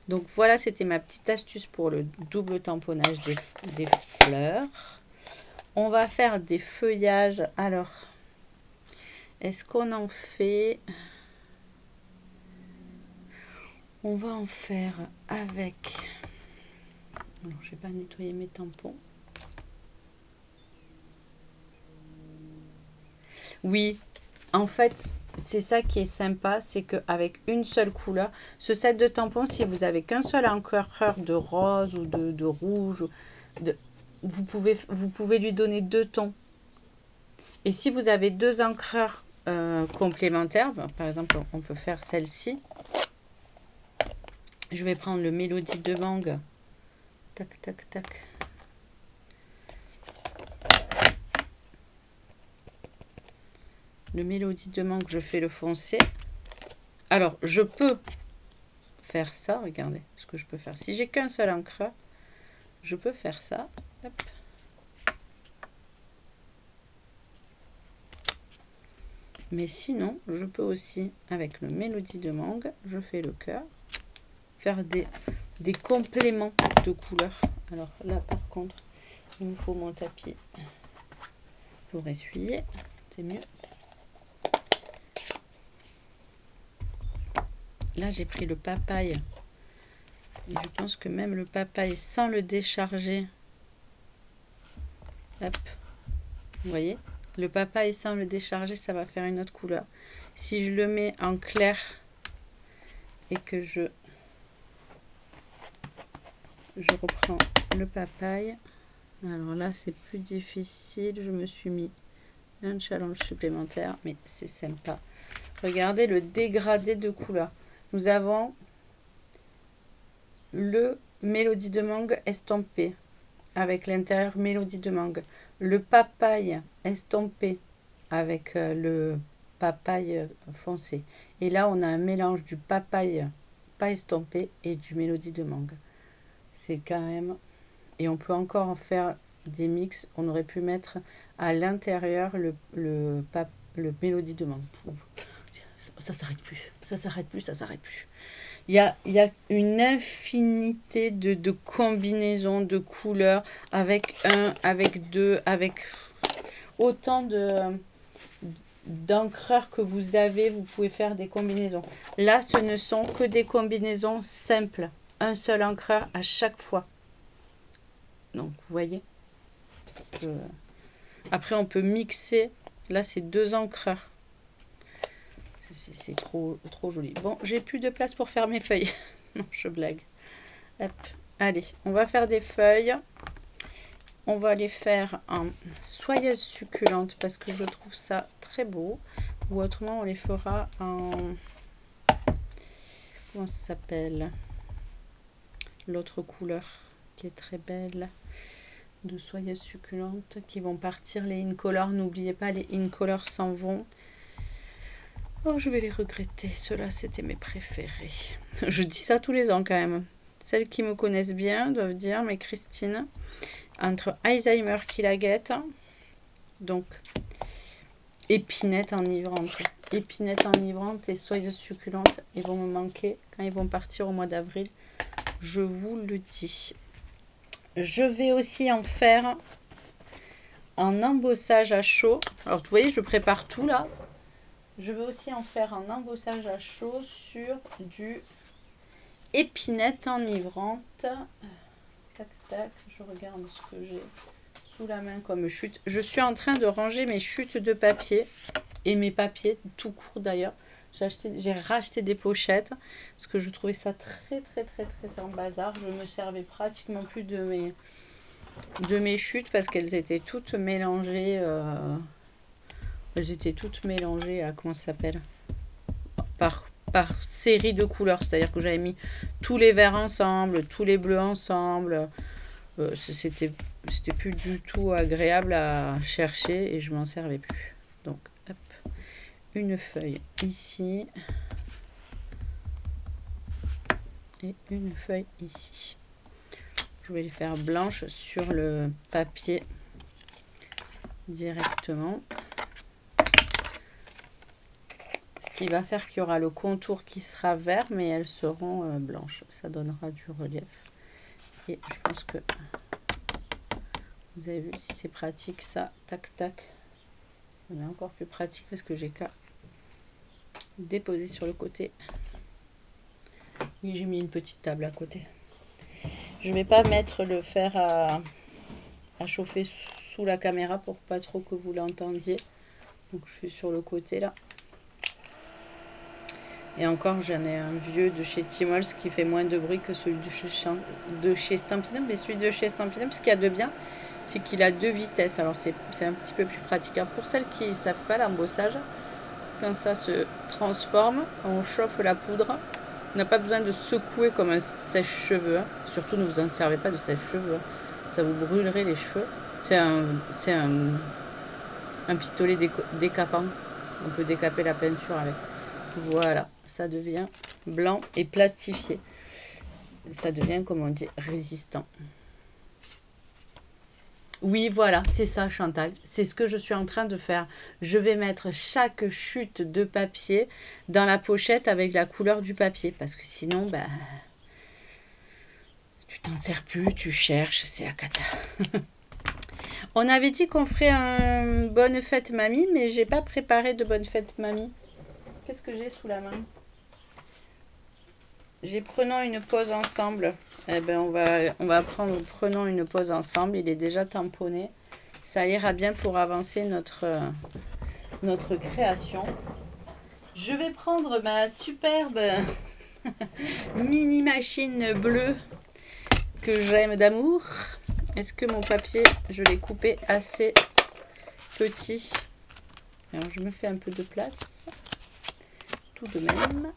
S1: Donc voilà, c'était ma petite astuce pour le double tamponnage des fleurs. On va faire des feuillages. Alors, est-ce qu'on en fait? On va en faire avec... Alors, je vais pas nettoyer mes tampons. Oui, en fait... C'est ça qui est sympa, c'est qu'avec une seule couleur, ce set de tampons, si vous avez qu'un seul encreur de rose ou de rouge, vous pouvez lui donner 2 tons. Et si vous avez 2 encreurs complémentaires, par exemple, on peut faire celle-ci. Je vais prendre le Mélodie de mangue. Tac, tac, tac. Le Mélodie de mangue, je fais le foncé. Alors, je peux faire ça. Regardez ce que je peux faire. Si j'ai qu'un seul encreur, je peux faire ça. Hop. Mais sinon, je peux aussi, avec le Mélodie de mangue, je fais le cœur, faire des compléments de couleurs. Alors là, par contre, il me faut mon tapis. pour essuyer, c'est mieux. Là, j'ai pris le papaye. Et je pense que même le papaye, sans le décharger, hop, vous voyez, le papaye sans le décharger, ça va faire une autre couleur. Si je le mets en clair et que je reprends le papaye, alors là, c'est plus difficile. Je me suis mis un challenge supplémentaire, mais c'est sympa. Regardez le dégradé de couleurs. Nous avons le mélodie de mangue estampé avec l'intérieur mélodie de mangue. Le papaye estampé avec le papaye foncé. Et là, on a un mélange du papaye pas estampé et du mélodie de mangue. C'est quand même... Et on peut encore en faire des mix. On aurait pu mettre à l'intérieur le mélodie de mangue. Ça s'arrête plus, ça s'arrête plus, ça s'arrête plus. Il y a une infinité de combinaisons, de couleurs, avec un, avec deux, avec autant d'encreurs que vous avez, vous pouvez faire des combinaisons. Là, ce ne sont que des combinaisons simples. Un seul encreur à chaque fois. Donc, vous voyez. Après, on peut mixer. Là, c'est 2 encreurs. C'est trop joli. Bon, j'ai plus de place pour faire mes feuilles. Non, je blague. Hop. Allez, on va faire des feuilles. On va les faire en soyeuse succulente parce que je trouve ça très beau. Ou autrement, on les fera en... Comment ça s'appelle? L'autre couleur qui est très belle. De soyeuse succulente qui vont partir. Les Incolor, n'oubliez pas, les Incolor s'en vont. Oh, je vais les regretter. Ceux-là, c'était mes préférés. Je dis ça tous les ans quand même. Celles qui me connaissent bien doivent dire, mais Christine, entre Alzheimer qui la guette, donc épinette enivrante. Épinette enivrante et soyeuse succulente, ils vont me manquer quand ils vont partir au mois d'avril. Je vous le dis. Je vais aussi en faire en embossage à chaud. Alors, vous voyez, je prépare tout là. Je vais aussi en faire un embossage à chaud sur du épinette enivrante. Tac, tac, je regarde ce que j'ai sous la main comme chute. Je suis en train de ranger mes chutes de papier et mes papiers, tout court d'ailleurs. J'ai racheté des pochettes parce que je trouvais ça très en bazar. Je me servais pratiquement plus de mes chutes parce qu'elles étaient toutes mélangées... Elles étaient toutes mélangées à, comment ça s'appelle, par série de couleurs. C'est-à-dire que j'avais mis tous les verts ensemble, tous les bleus ensemble. C'était plus du tout agréable à chercher et je m'en servais plus. Donc, hop, une feuille ici. Et une feuille ici. Je vais les faire blanches sur le papier directement. Qui va faire qu'il y aura le contour qui sera vert, mais elles seront blanches. Ça donnera du relief. Et je pense que vous avez vu si c'est pratique ça. Tac, tac. On est encore plus pratique parce que j'ai qu'à déposer sur le côté. Oui, j'ai mis une petite table à côté. Je ne vais pas mettre le fer à chauffer sous la caméra pour pas trop que vous l'entendiez. Donc je suis sur le côté là. Et encore, j'en ai un vieux de chez Timols qui fait moins de bruit que celui de chez Stampin'. Mais celui de chez Stampin', ce qu'il y a de bien, c'est qu'il a 2 vitesses. Alors, c'est un petit peu plus pratique. Alors, pour celles qui ne savent pas l'embossage, quand ça se transforme, on chauffe la poudre. On n'a pas besoin de secouer comme un sèche-cheveux. Hein. Surtout, ne vous en servez pas de sèche-cheveux. Hein. Ça vous brûlerait les cheveux. C'est un pistolet décapant. On peut décaper la peinture avec. Voilà, ça devient blanc et plastifié. Ça devient, comme on dit, résistant. Oui, voilà, c'est ça, Chantal. C'est ce que je suis en train de faire. Je vais mettre chaque chute de papier dans la pochette avec la couleur du papier. Parce que sinon, bah, tu t'en sers plus, tu cherches, c'est la cata. On avait dit qu'on ferait un bonne fête mamie, mais j'ai pas préparé de bonne fête mamie. Qu'est-ce que j'ai sous la main? J'ai prenons une pause ensemble. Eh ben on va prendre prenons une pause ensemble. Il est déjà tamponné. Ça ira bien pour avancer notre création. Je vais prendre ma superbe mini machine bleue que j'aime d'amour. Est-ce que mon papier, je l'ai coupé assez petit? Alors je me fais un peu de place, tout de même,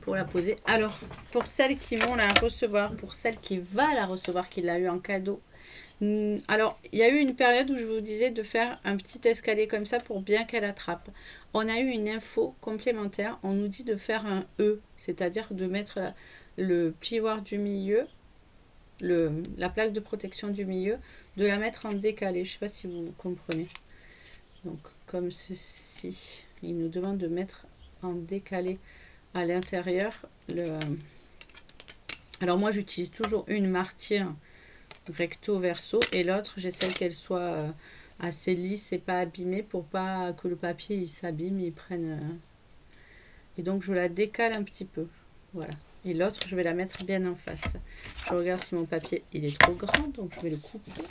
S1: pour la poser. Alors, pour celles qui vont la recevoir, pour celle qui va la recevoir, qui l'a eu en cadeau. Alors, il y a eu une période où je vous disais de faire un petit escalier comme ça pour bien qu'elle attrape. On a eu une info complémentaire. On nous dit de faire un E, c'est-à-dire de mettre le plioir du milieu, la plaque de protection du milieu, de la mettre en décalé. Je ne sais pas si vous comprenez. Donc, comme ceci. Il nous demande de mettre en décalé à l'intérieur. Alors, moi, j'utilise toujours une martyre recto verso et l'autre j'essaie qu'elle soit assez lisse et pas abîmée pour pas que le papier il s'abîme, il prenne et donc je la décale un petit peu, voilà, et l'autre je vais la mettre bien en face. Je regarde si mon papier il est trop grand, donc je vais le couper.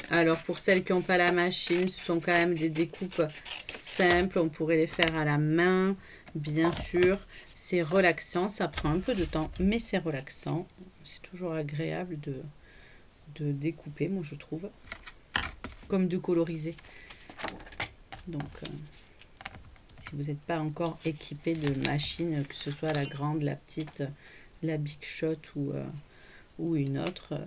S1: Alors pour celles qui n'ont pas la machine, ce sont quand même des découpes simples, on pourrait les faire à la main bien sûr. C'est relaxant, ça prend un peu de temps, mais c'est relaxant. C'est toujours agréable de découper, moi je trouve, comme de coloriser. Donc, si vous n'êtes pas encore équipé de machine, que ce soit la grande, la petite, la Big Shot ou une autre,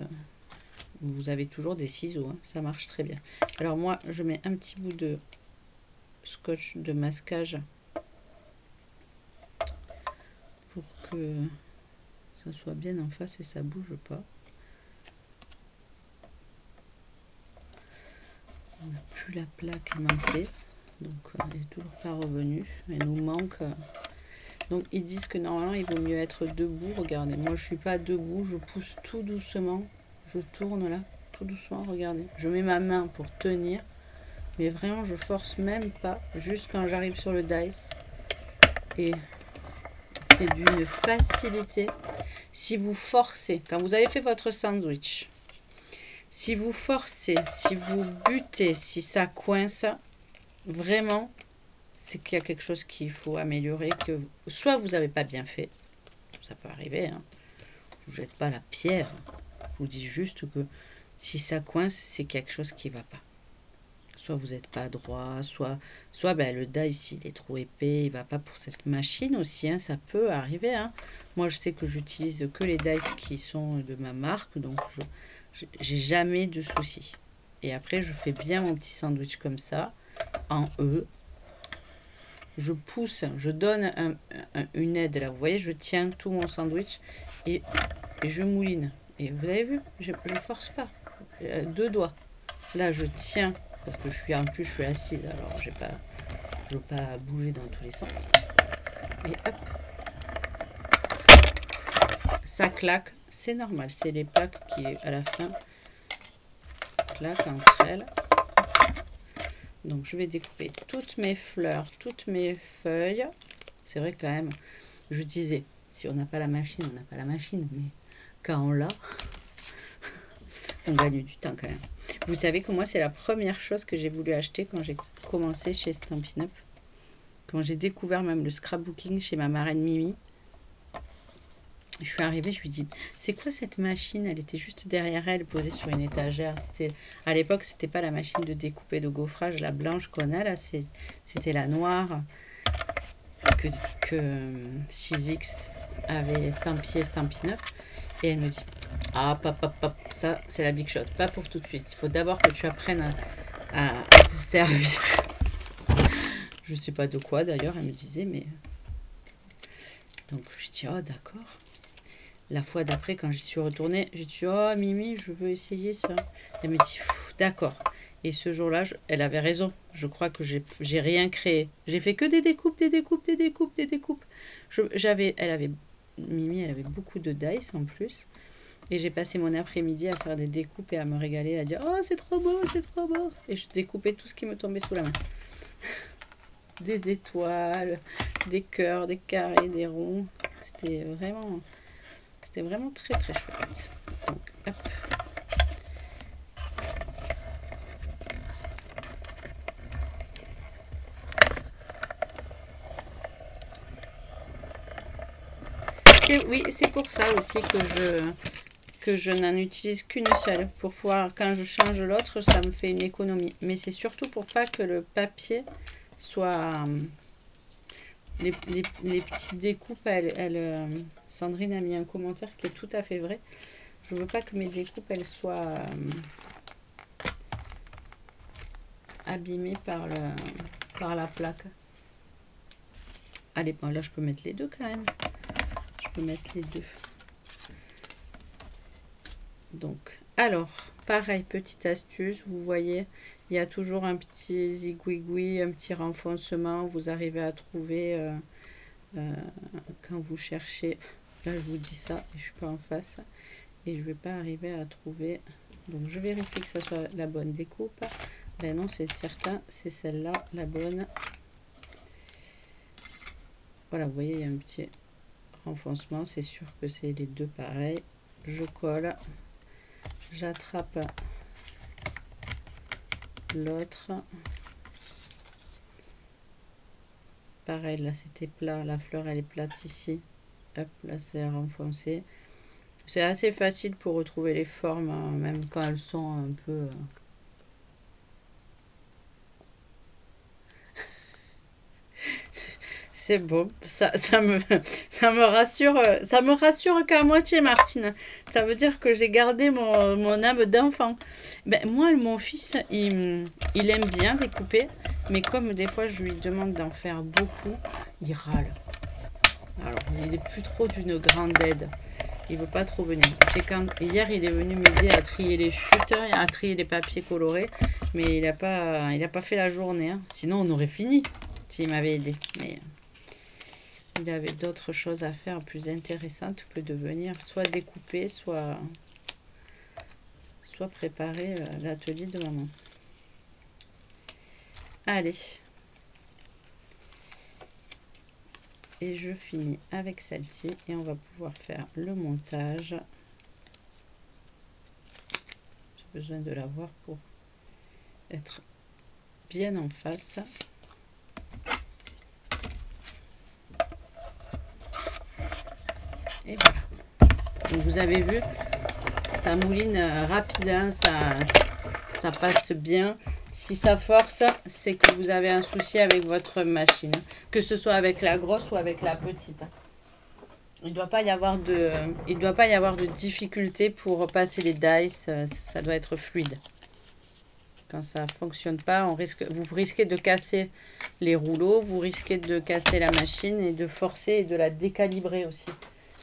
S1: vous avez toujours des ciseaux, hein, ça marche très bien. Alors moi, je mets un petit bout de scotch de masquage pour que ça soit bien en face et ça bouge pas. On n'a plus la plaque aimantée, donc elle n'est toujours pas revenue. Elle nous manque. Donc ils disent que normalement il vaut mieux être debout. Regardez, moi je suis pas debout, je pousse tout doucement, je tourne là, tout doucement. Regardez, je mets ma main pour tenir, mais vraiment je force même pas. Juste quand j'arrive sur le dice et c'est d'une facilité. Si vous forcez, quand vous avez fait votre sandwich, si vous forcez, si vous butez, si ça coince, vraiment, c'est qu'il y a quelque chose qu'il faut améliorer, que soit vous n'avez pas bien fait, ça peut arriver, hein. Je ne vous jette pas la pierre, je vous dis juste que si ça coince, c'est quelque chose qui ne va pas. Soit vous n'êtes pas droit, soit ben, le dice il est trop épais, il va pas pour cette machine aussi, hein, ça peut arriver. Hein. Moi je sais que j'utilise que les dice qui sont de ma marque, donc j'ai jamais de soucis. Et après je fais bien mon petit sandwich comme ça, en E. Je pousse, je donne une aide là, vous voyez, je tiens tout mon sandwich et je mouline. Et vous avez vu, je force pas, 2 doigts. Là je tiens. Parce que en plus je suis assise, alors je ne veux pas bouger dans tous les sens. Et hop, ça claque, c'est normal, c'est les plaques qui à la fin claquent entre elles. Donc je vais découper toutes mes fleurs, toutes mes feuilles. C'est vrai quand même, je disais, si on n'a pas la machine, on n'a pas la machine, mais quand on l'a, on gagne du temps quand même. Vous savez que moi, c'est la première chose que j'ai voulu acheter quand j'ai commencé chez Stampin' Up. Quand j'ai découvert même le scrapbooking chez ma marraine Mimi. Je suis arrivée, je lui dis, c'est quoi cette machine? Elle était juste derrière elle, posée sur une étagère. À l'époque, c'était pas la machine de découper de gaufrage, la blanche qu'on a là, c'était la noire que 6X avait estampillé Stampin' Up. Et elle me dit, ah, papa, ça, c'est la Big Shot. Pas pour tout de suite. Il faut d'abord que tu apprennes à te servir. Je sais pas de quoi, d'ailleurs, elle me disait, mais... Donc, je dis, oh, d'accord. La fois d'après, quand j'y suis retournée, j'ai dit, oh, Mimi, je veux essayer ça. Elle me dit, d'accord. Et ce jour-là, elle avait raison. Je crois que j'ai rien créé. J'ai fait que des découpes. Elle avait Mimi, elle avait beaucoup de dice en plus. Et j'ai passé mon après-midi à faire des découpes et à me régaler, à dire « Oh, c'est trop beau, c'est trop beau !» Et je découpais tout ce qui me tombait sous la main. Des étoiles, des cœurs, des carrés, des ronds. C'était vraiment très très chouette. Donc, hop. Oui, c'est pour ça aussi que je n'en utilise qu'une seule. Pour pouvoir, quand je change l'autre, ça me fait une économie. Mais c'est surtout pour pas que le papier soit... les petites découpes, Sandrine a mis un commentaire qui est tout à fait vrai. Je veux pas que mes découpes, elles soient abîmées par la plaque. Allez, bon, là, je peux mettre les deux quand même. Je peux mettre les deux. Donc, alors, pareil, petite astuce, vous voyez, il y a toujours un petit zigouigoui, un petit renfoncement, vous arrivez à trouver quand vous cherchez, là je vous dis ça, et je suis pas en face, et je vais pas arriver à trouver, donc je vérifie que ça soit la bonne découpe, ben non c'est certain, c'est celle-là, la bonne, voilà, vous voyez, il y a un petit renfoncement, c'est sûr que c'est les deux pareils, je colle, j'attrape l'autre, pareil là c'était plat, la fleur elle est plate ici, hop là c'est renfoncé, c'est assez facile pour retrouver les formes hein, même quand elles sont un peu c'est bon, ça me rassure qu'à moitié, Martine. Ça veut dire que j'ai gardé mon âme d'enfant. Ben, moi, mon fils, il aime bien découper, mais comme des fois je lui demande d'en faire beaucoup, il râle. Alors, il n'est plus trop d'une grande aide. Il veut pas trop venir. C'est quand hier, il est venu m'aider à trier les chutes, à trier les papiers colorés, mais il a pas fait la journée. Hein. Sinon, on aurait fini s'il m'avait aidé. Mais il avait d'autres choses à faire plus intéressantes que de venir soit découper, soit préparer l'atelier de maman. Allez. Et je finis avec celle-ci et on va pouvoir faire le montage. J'ai besoin de la voir pour être bien en face. Et voilà. Donc vous avez vu, ça mouline rapidement, ça passe bien. Si ça force, c'est que vous avez un souci avec votre machine, que ce soit avec la grosse ou avec la petite. Il ne doit pas y avoir de difficulté pour passer les dice, ça doit être fluide. Quand ça ne fonctionne pas, vous risquez de casser les rouleaux, vous risquez de casser la machine et de forcer et de la décalibrer aussi.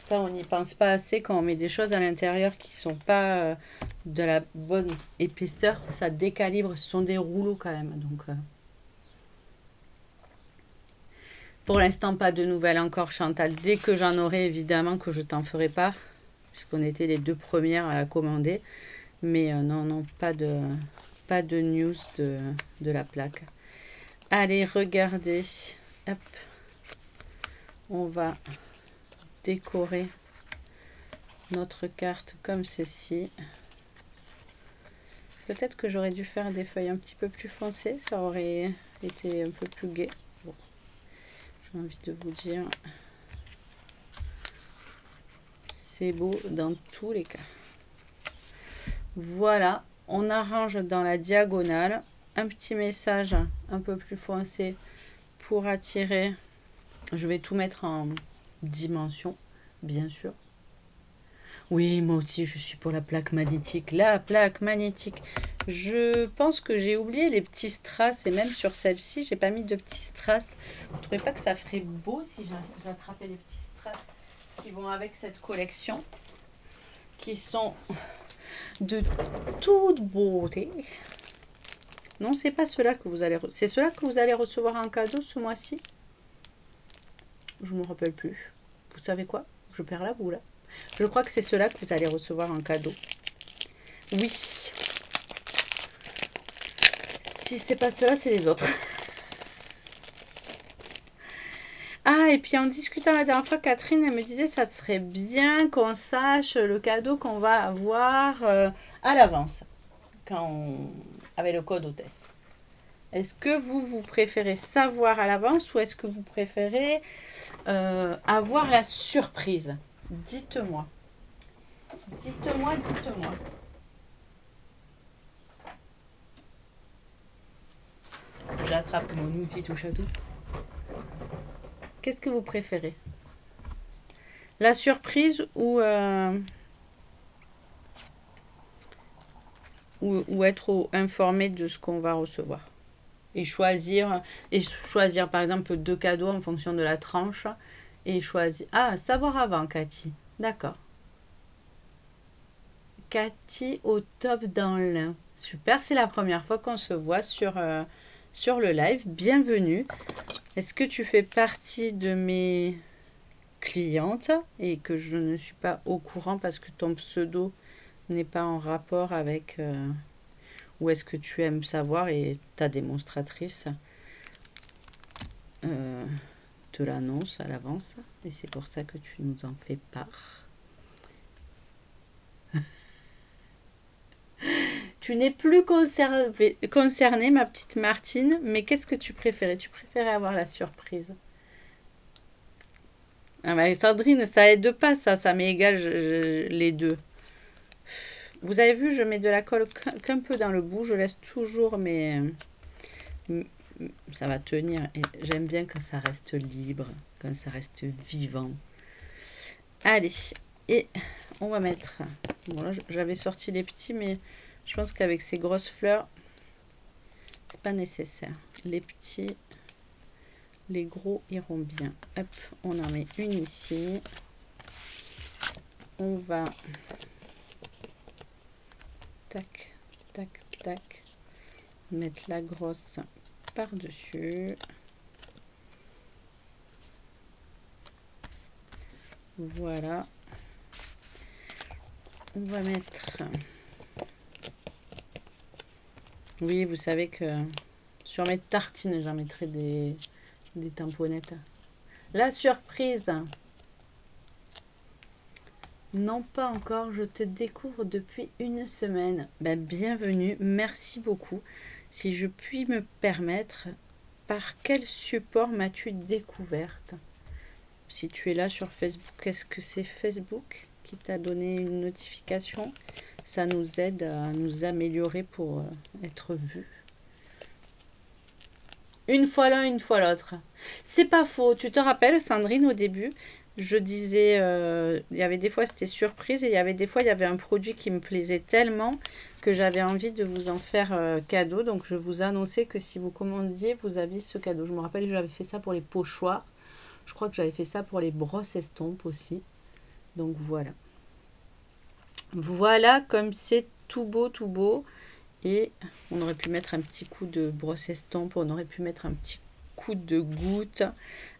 S1: Ça, on n'y pense pas assez quand on met des choses à l'intérieur qui ne sont pas de la bonne épaisseur. Ça décalibre, ce sont des rouleaux quand même. Donc, pour l'instant, pas de nouvelles encore, Chantal. Dès que j'en aurai, évidemment, que je t'en ferai part. Puisqu'on était les deux premières à la commander. Mais non, pas de news de la plaque. Allez, regardez. Hop. On va décorer notre carte comme ceci. Peut-être que j'aurais dû faire des feuilles un petit peu plus foncées, ça aurait été un peu plus gai. Bon. J'ai envie de vous dire, c'est beau dans tous les cas. Voilà, on arrange dans la diagonale un petit message un peu plus foncé pour attirer. Je vais tout mettre en dimension, bien sûr. Oui, moi aussi, je suis pour la plaque magnétique. La plaque magnétique. Je pense que j'ai oublié les petits strass. Et même sur celle-ci, j'ai pas mis de petits strass. Vous ne trouvez pas que ça ferait beau si j'attrapais les petits strass qui vont avec cette collection, qui sont de toute beauté. Non, c'est pas ceux-là que vous allez... C'est ceux-là que vous allez recevoir en cadeau ce mois-ci. Je me rappelle plus. Vous savez quoi? Je perds la boule. Je crois que c'est cela que vous allez recevoir en cadeau. Oui. Si c'est pas cela, c'est les autres. Ah, et puis en discutant la dernière fois, Catherine, elle me disait ça serait bien qu'on sache le cadeau qu'on va avoir à l'avance, avec le code hôtesse. Est-ce que vous préférez savoir à l'avance ou est-ce que vous préférez avoir la surprise? Dites-moi. Dites-moi. J'attrape mon outil touche à tout. Qu'est-ce que vous préférez? La surprise ou être informé de ce qu'on va recevoir? Et choisir par exemple 2 cadeaux en fonction de la tranche. Et choisir... Ah, savoir avant, Cathy. D'accord. Cathy au top dans l'un. Super, c'est la première fois qu'on se voit sur le live. Bienvenue. Est-ce que tu fais partie de mes clientes et que je ne suis pas au courant parce que ton pseudo n'est pas en rapport avec... ou est-ce que tu aimes savoir et ta démonstratrice te l'annonce à l'avance et c'est pour ça que tu nous en fais part. Tu n'es plus concernée, ma petite Martine, mais qu'est-ce que tu préférais? Tu préférais avoir la surprise? Ah bah Sandrine, ça aide pas ça m'est égal les deux. Vous avez vu, je mets de la colle qu'un peu dans le bout, je laisse toujours mes... Ça va tenir, et j'aime bien quand ça reste libre, quand ça reste vivant. Allez, et on va mettre... Bon là, j'avais sorti les petits, mais je pense qu'avec ces grosses fleurs, c'est pas nécessaire. Les petits, les gros iront bien. Hop, on en met une ici. On va... Tac, tac, tac. Mettre la grosse par-dessus. Voilà. On va mettre... Oui, vous savez que sur mes tartines, j'en mettrai des tamponnettes. La surprise. Non, pas encore. Je te découvre depuis une semaine. Ben, bienvenue. Merci beaucoup. Si je puis me permettre, par quel support m'as-tu découverte? Si tu es là sur Facebook, est-ce que c'est Facebook qui t'a donné une notification? Ça nous aide à nous améliorer pour être vus. Une fois l'un, une fois l'autre. C'est pas faux. Tu te rappelles, Sandrine, au début, je disais, il y avait des fois c'était surprise et il y avait des fois il y avait un produit qui me plaisait tellement que j'avais envie de vous en faire cadeau. Donc je vous annonçais que si vous commandiez, vous aviez ce cadeau. Je me rappelle que j'avais fait ça pour les pochoirs. Je crois que j'avais fait ça pour les brosses estampes aussi. Donc voilà. Voilà comme c'est tout beau, tout beau. Et on aurait pu mettre un petit coup de brosse estampe. On aurait pu mettre un petit coup de goutte.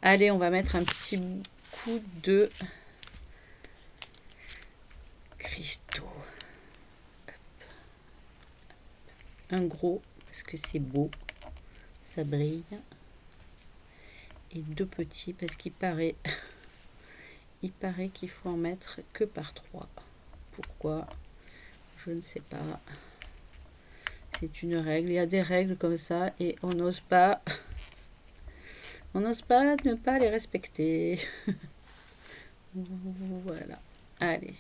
S1: Allez, on va mettre un petit coup de cristaux. Hop. Un gros, parce que c'est beau. Ça brille. Et 2 petits, parce qu'il paraît... Il paraît qu'il faut en mettre que par 3. Pourquoi? Je ne sais pas. C'est une règle. Il y a des règles comme ça et on n'ose pas. On n'ose pas ne pas les respecter. Voilà. Allez.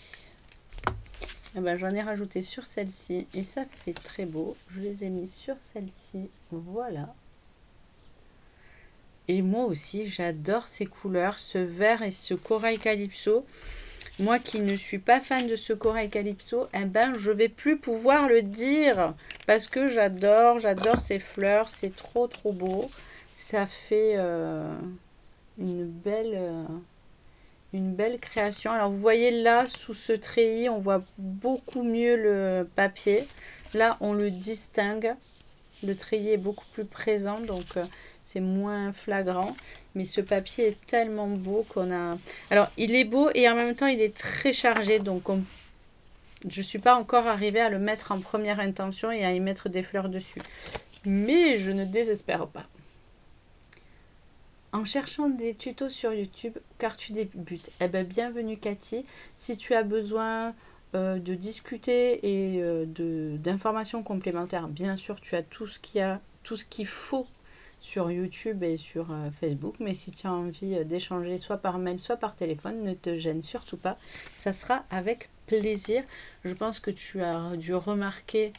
S1: Eh ben, j'en ai rajouté sur celle-ci et ça fait très beau. Je les ai mis sur celle-ci. Voilà. Et moi aussi, j'adore ces couleurs, ce vert et ce corail calypso. Moi qui ne suis pas fan de ce corail calypso, eh ben, je vais plus pouvoir le dire. Parce que j'adore ces fleurs. C'est trop, trop beau. Ça fait une belle création. Alors, vous voyez là, sous ce treillis, on voit beaucoup mieux le papier. Là, on le distingue. Le treillis est beaucoup plus présent. Donc, c'est moins flagrant. Mais ce papier est tellement beau qu'on a... Alors, il est beau et en même temps, il est très chargé. Donc, je ne suis pas encore arrivée à le mettre en première intention et à y mettre des fleurs dessus. Mais je ne désespère pas. En cherchant des tutos sur YouTube, car tu débutes, eh ben, bienvenue Cathy. Si tu as besoin de discuter et d'informations complémentaires, bien sûr, tu as tout ce qu'il faut sur YouTube et sur Facebook. Mais si tu as envie d'échanger soit par mail, soit par téléphone, ne te gêne surtout pas. Ça sera avec plaisir. Je pense que tu as dû remarquer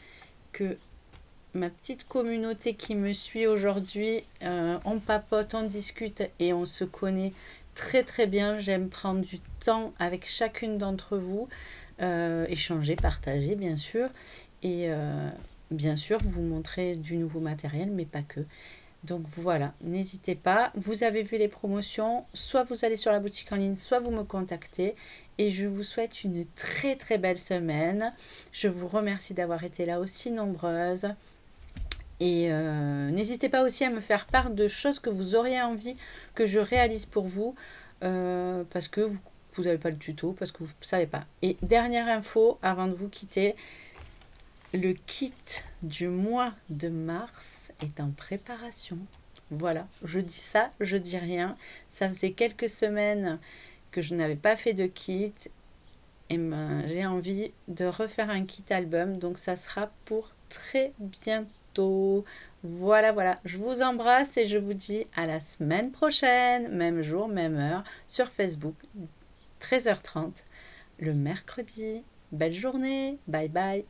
S1: que ma petite communauté qui me suit aujourd'hui, on papote, on discute et on se connaît très très bien. J'aime prendre du temps avec chacune d'entre vous, échanger, partager bien sûr, et bien sûr vous montrer du nouveau matériel, mais pas que. Donc voilà, n'hésitez pas. Vous avez vu les promotions, soit vous allez sur la boutique en ligne, soit vous me contactez. Et je vous souhaite une très très belle semaine. Je vous remercie d'avoir été là aussi nombreuses. Et n'hésitez pas aussi à me faire part de choses que vous auriez envie que je réalise pour vous, parce que vous n'avez pas le tuto, parce que vous ne savez pas. Et dernière info, avant de vous quitter, le kit du mois de mars est en préparation. Voilà, je dis ça, je dis rien. Ça faisait quelques semaines que je n'avais pas fait de kit. Et j'ai envie de refaire un kit album, donc ça sera pour très bientôt. Voilà, voilà, je vous embrasse et je vous dis à la semaine prochaine, même jour, même heure, sur Facebook, 13h30, le mercredi. Belle journée, bye bye.